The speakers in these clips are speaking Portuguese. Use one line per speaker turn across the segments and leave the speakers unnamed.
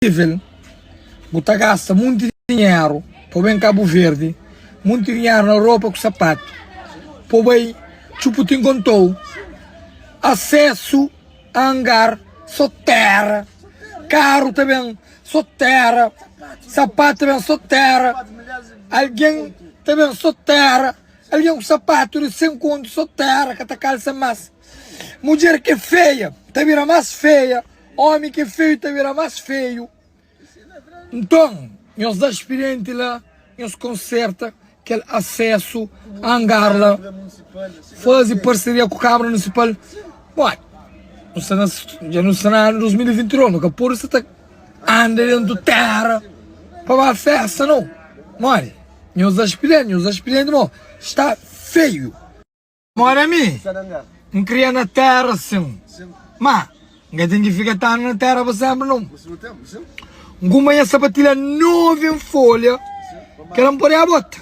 Você gasta muito dinheiro para bem Cabo Verde, muito dinheiro na roupa com sapato, para bem, tipo, te encontrou acesso a hangar, só terra, carro também, só terra, sapato também, só terra, alguém também, só terra, alguém com sapato de 100 contos, só terra, que tá calça mais. Mulher que é feia, tá vira mais feia, homem que é feio, tá vira mais feio. Então, nós da experiente lá, nós conserta aquele acesso a hangar lá, fazer parceria com a Câmara Municipal. Bom, já não está em 2021, porque por isso está andando dentro da terra para a festa, não. Mãe, nós da experiente, está feio. Mora a mim, não cria na terra assim, mas não tem que ficar na terra para sempre, não. Uma sapatilha nova em folha, que ela não pode a bota.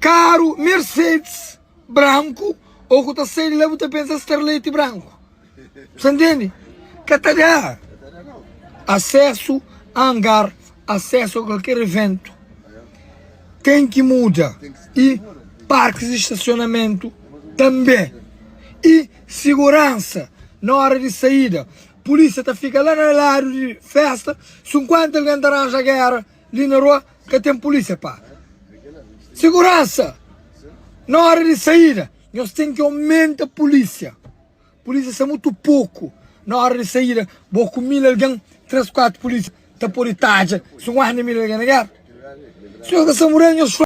Caro, Mercedes, branco, ou que está saindo lá, você pensa Starlet branco. Você entende? Catalhar. Acesso a hangar, acesso a qualquer evento. Tem que mudar. E parques de estacionamento também. E segurança na hora de saída. Polícia fica lá na área de festa, 50 alguém arranja guerra ali na rua, que tem polícia, pá. Segurança! Na hora de saída, nós temos que aumentar a polícia. A polícia é muito pouco. Na hora de saída, vou com 1000 alguém, 3, 4 polícia, tá por itaja, 50 mil alguém na guerra. Se eu que são morando,